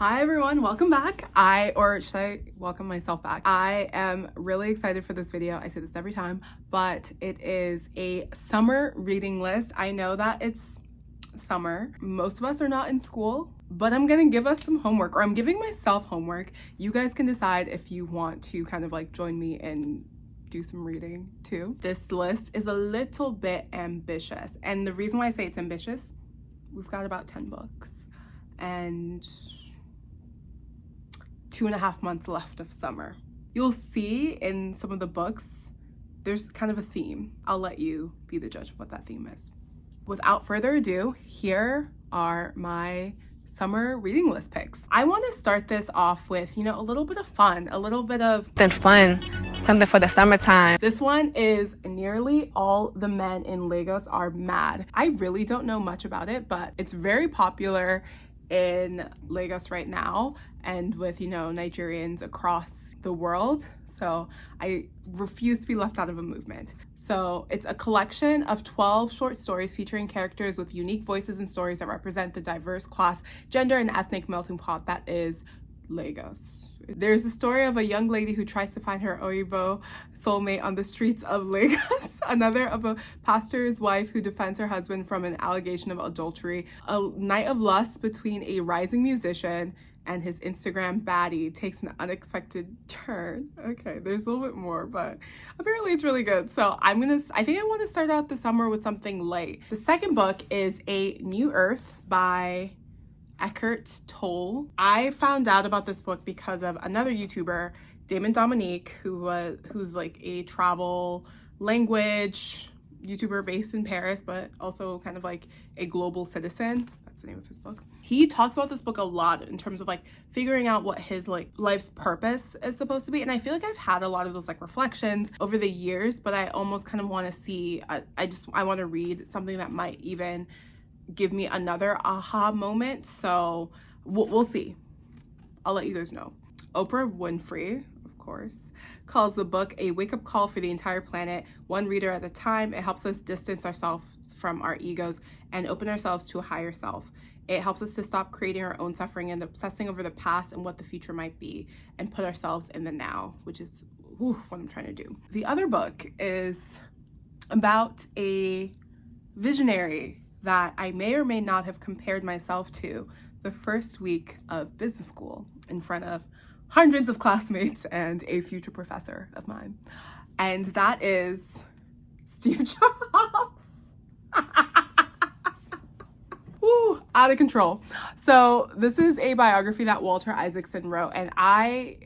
Hi everyone, welcome back. Or should I welcome myself back? I am really excited for this video. I say this every time, but it is a summer reading list. I know that it's summer. Most of us are not in school, but I'm gonna give us some homework, or I'm giving myself homework. You guys can decide if you want to kind of like join me and do some reading too. This list is a little bit ambitious, and the reason why I say it's ambitious, we've got about 10 books and 2.5 months left of summer. You'll see in some of the books, there's kind of a theme. I'll let you be the judge of what that theme is. Without further ado, here are my summer reading list picks. I want to start this off with, a little bit of fun, a little bit of something for the summertime. This one is Nearly All the Men in Lagos Are Mad. I really don't know much about it, but it's very popular in Lagos right now and with, Nigerians across the world. So I refuse to be left out of a movement. So it's a collection of 12 short stories featuring characters with unique voices and stories that represent the diverse class, gender, and ethnic melting pot that is Lagos. There's a story of a young lady who tries to find her Oyibo soulmate on the streets of Lagos. Another of a pastor's wife who defends her husband from an allegation of adultery. A night of lust between a rising musician and his Instagram baddie takes an unexpected turn. Okay, there's a little bit more, but apparently it's really good. So I think I want to start out the summer with something light. The second book is A New Earth by Eckhart Tolle. I found out about this book because of another YouTuber, Damon Dominique, who's like a travel language YouTuber based in Paris, but also kind of like a global citizen. That's the name of his book. He talks about this book a lot in terms of like figuring out what his like life's purpose is supposed to be. And I feel like I've had a lot of those like reflections over the years, but I almost kind of want to see, I want to read something that might even give me another aha moment. So we'll see. I'll let you guys know. Oprah Winfrey, of course, calls the book a wake-up call for the entire planet, one reader at a time. It helps us distance ourselves from our egos and open ourselves to a higher self. It helps us to stop creating our own suffering and obsessing over the past and what the future might be, and put ourselves in the now, which is what I'm trying to do. The other book is about a visionary that I may or may not have compared myself to the first week of business school in front of hundreds of classmates and a future professor of mine. And that is Steve Jobs. Woo, out of control. So this is a biography that Walter Isaacson wrote, and I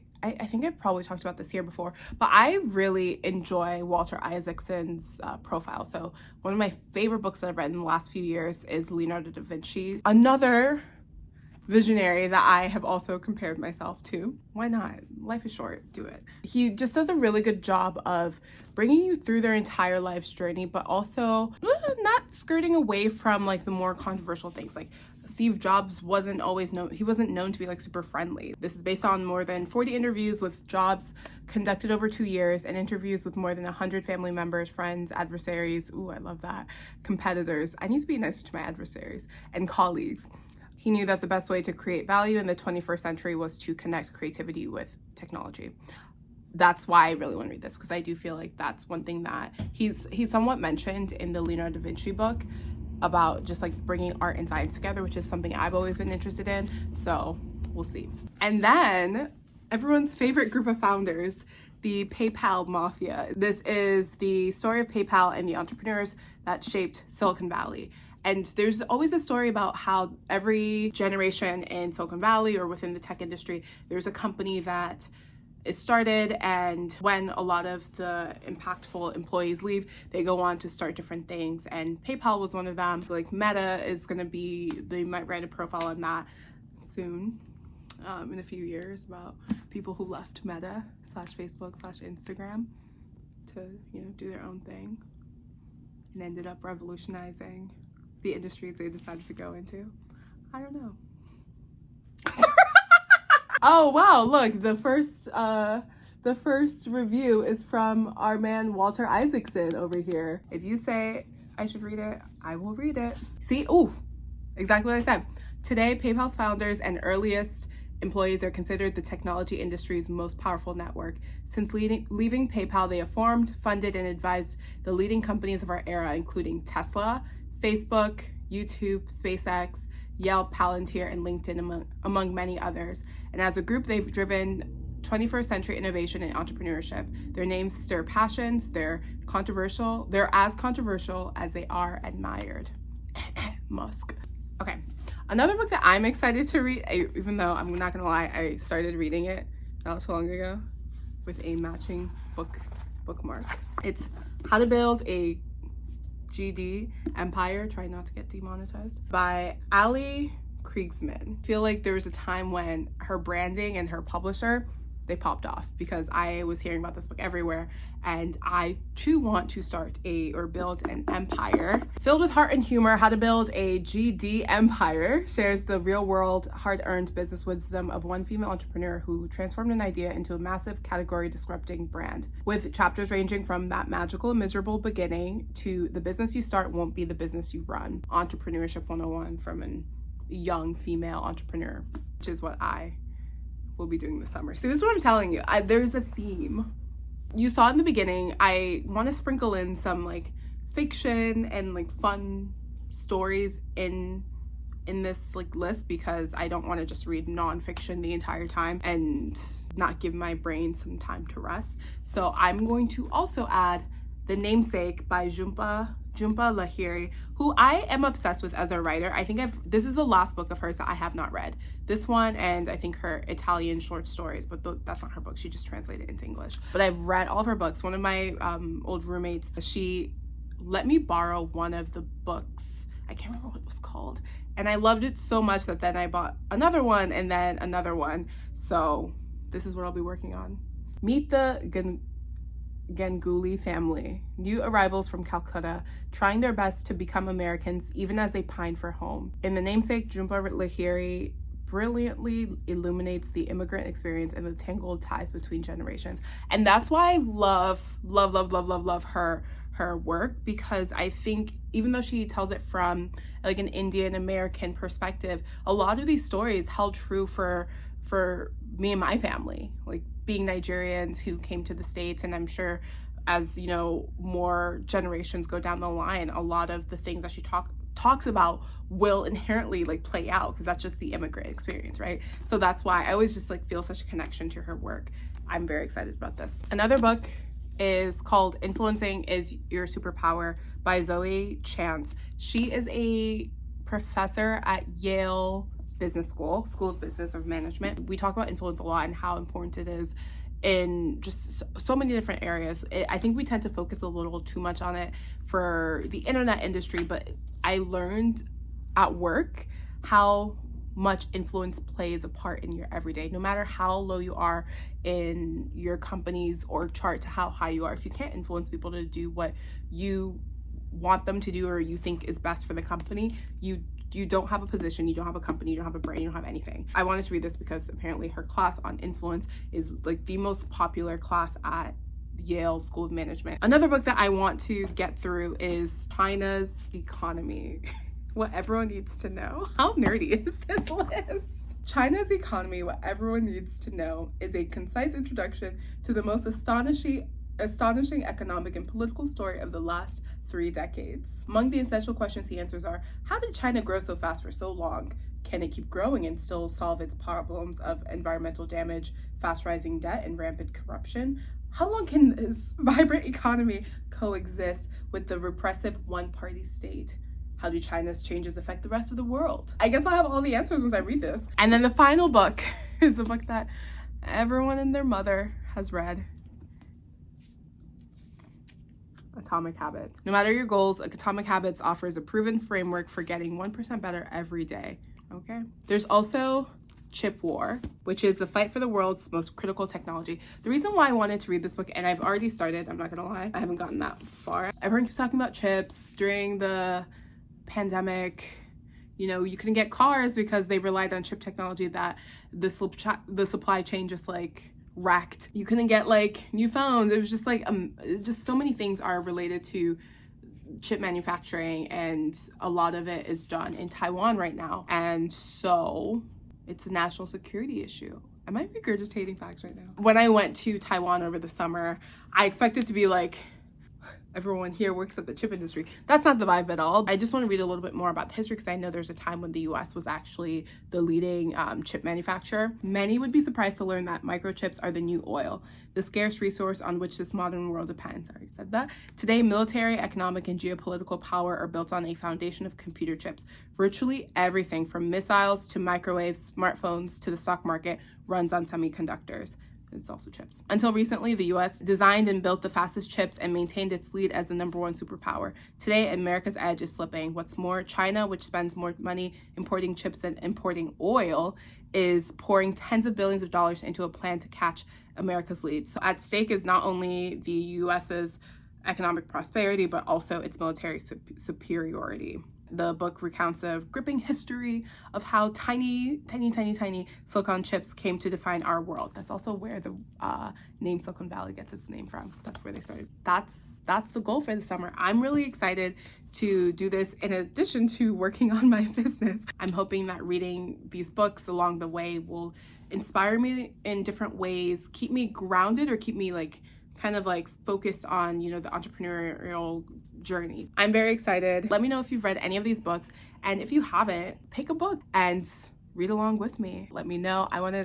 think I've probably talked about this here before, but I really enjoy Walter Isaacson's profile. So one of my favorite books that I've read in the last few years is Leonardo da Vinci, another visionary that I have also compared myself to. Why not? Life is short, do it. He just does a really good job of bringing you through their entire life's journey, but also not skirting away from like the more controversial things. Like Steve Jobs wasn't known to be like super friendly. This is based on more than 40 interviews with Jobs conducted over 2 years, and interviews with more than 100 family members, friends, adversaries. Ooh, I love that. Competitors. I need to be nicer to my adversaries, and colleagues. He knew that the best way to create value in the 21st century was to connect creativity with technology. That's why I really want to read this, because I do feel like that's one thing that he's somewhat mentioned in the Leonardo da Vinci book about just like bringing art and science together, which is something I've always been interested in. So we'll see. And then everyone's favorite group of founders, the PayPal Mafia. This is the story of PayPal and the entrepreneurs that shaped Silicon Valley. And there's always a story about how every generation in Silicon Valley or within the tech industry, there's a company that is started, and when a lot of the impactful employees leave, they go on to start different things. And PayPal was one of them. So like Meta is gonna be, they might write a profile on that soon, in a few years, about people who left Meta /Facebook /Instagram to, do their own thing and ended up revolutionizing the industries they decided to go into. I don't know. Oh wow, look, the first review is from our man Walter Isaacson over here. If you say I should read it, I will read it. See, exactly what I said. Today, PayPal's founders and earliest employees are considered the technology industry's most powerful network. Since leaving PayPal, they have formed, funded, and advised the leading companies of our era, including Tesla, Facebook, YouTube, SpaceX, Yelp, Palantir, and LinkedIn, among many others. And as a group, they've driven 21st century innovation and entrepreneurship. Their names stir passions. They're controversial. They're as controversial as they are admired. Musk. Okay. Another book that I'm excited to read, even though I'm not gonna lie, I started reading it not too long ago with a matching bookmark. It's How to Build a GD Empire, Try Not to Get Demonetized, by Ali Kriegsman. I feel like there was a time when her branding and her publisher, they popped off, because I was hearing about this book everywhere, and I too want to start or build an empire. Filled with heart and humor, How to Build a GD Empire shares the real-world, hard-earned business wisdom of one female entrepreneur who transformed an idea into a massive category-disrupting brand. With chapters ranging from that magical and miserable beginning to the business you start won't be the business you run. Entrepreneurship 101 from a young female entrepreneur, which is what I will be doing this summer. So this is what I'm telling you. There's a theme. You saw it in the beginning. I want to sprinkle in some like fiction and like fun stories in this like list, because I don't want to just read nonfiction the entire time and not give my brain some time to rest. So I'm going to also add The Namesake by Jhumpa Lahiri, who I am obsessed with as a writer. I think this is the last book of hers that I have not read. This one, and I think her Italian short stories, but that's not her book. She just translated it into English. But I've read all of her books. One of my old roommates, she let me borrow one of the books. I can't remember what it was called. And I loved it so much that then I bought another one and then another one. So this is what I'll be working on. Meet the Ganguly family, new arrivals from Calcutta, trying their best to become Americans even as they pine for home. In The Namesake, Jhumpa Lahiri brilliantly illuminates the immigrant experience and the tangled ties between generations. And that's why I love her work, because I think even though she tells it from like an Indian American perspective, a lot of these stories held true for me and my family, like being Nigerians who came to the States. And I'm sure as, you know, more generations go down the line, a lot of the things that she talks about will inherently like play out, because that's just the immigrant experience, right? So that's why I always just like feel such a connection to her work. I'm very excited about this. Another book is called Influencing is Your Superpower by Zoe Chance. She is a professor at Yale Business School of Business of Management. We talk about influence a lot and how important it is in just so many different areas. I think we tend to focus a little too much on it for the internet industry, but I learned at work how much influence plays a part in your everyday, no matter how low you are in your company's org chart to how high you are. If you can't influence people to do what you want them to do or you think is best for the company, you don't have a position, you don't have a company, you don't have a brain, you don't have anything. I wanted to read this because apparently her class on influence is like the most popular class at Yale School of Management. Another book that I want to get through is China's Economy. What everyone needs to know. How nerdy is this list? China's Economy, What Everyone Needs to Know, is a concise introduction to the most astonishing economic and political story of the last 3 decades. Among the essential questions he answers are: how did China grow so fast for so long? Can it keep growing and still solve its problems of environmental damage, fast rising debt, and rampant corruption? How long can this vibrant economy coexist with the repressive one-party state? How do China's changes affect the rest of the world? I guess I'll have all the answers once I read this. And then the final book is a book that everyone and their mother has read. Atomic Habits. No matter your goals, Atomic Habits offers a proven framework for getting 1% better every day. Okay. There's also Chip War, which is the fight for the world's most critical technology. The reason why I wanted to read this book, and I've already started, I'm not gonna lie, I haven't gotten that far. Everyone keeps talking about chips during the pandemic. You know, you couldn't get cars because they relied on chip technology that the supply chain just like wrecked. You couldn't get like new phones. It was just like just so many things are related to chip manufacturing, and a lot of it is done in Taiwan right now. And so It's a national security issue. Am I regurgitating facts right now? When I went to Taiwan over the summer, I expected to be like, everyone here works at the chip industry. That's not the vibe at all. I just want to read a little bit more about the history because I know there's a time when the US was actually the leading chip manufacturer. Many would be surprised to learn that microchips are the new oil, the scarce resource on which this modern world depends. I already said that. Today, military, economic, and geopolitical power are built on a foundation of computer chips. Virtually everything from missiles to microwaves, smartphones to the stock market runs on semiconductors. It's also chips. Until recently, the US designed and built the fastest chips and maintained its lead as the #1 superpower. Today, America's edge is slipping. What's more, China, which spends more money importing chips than importing oil, is pouring tens of billions of dollars into a plan to catch America's lead. So at stake is not only the US's economic prosperity, but also its military superiority. The book recounts a gripping history of how tiny silicon chips came to define our world. That's also where the name Silicon Valley gets its name from. That's where they started. That's the goal for the summer. I'm really excited to do this in addition to working on my business. I'm hoping that reading these books along the way will inspire me in different ways, keep me grounded, or keep me kind of focused on, the entrepreneurial journey. I'm very excited. Let me know if you've read any of these books, and if you haven't, pick a book and read along with me. Let me know. I want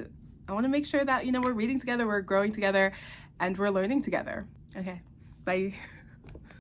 to make sure that we're reading together, we're growing together, and we're learning together. Okay, bye.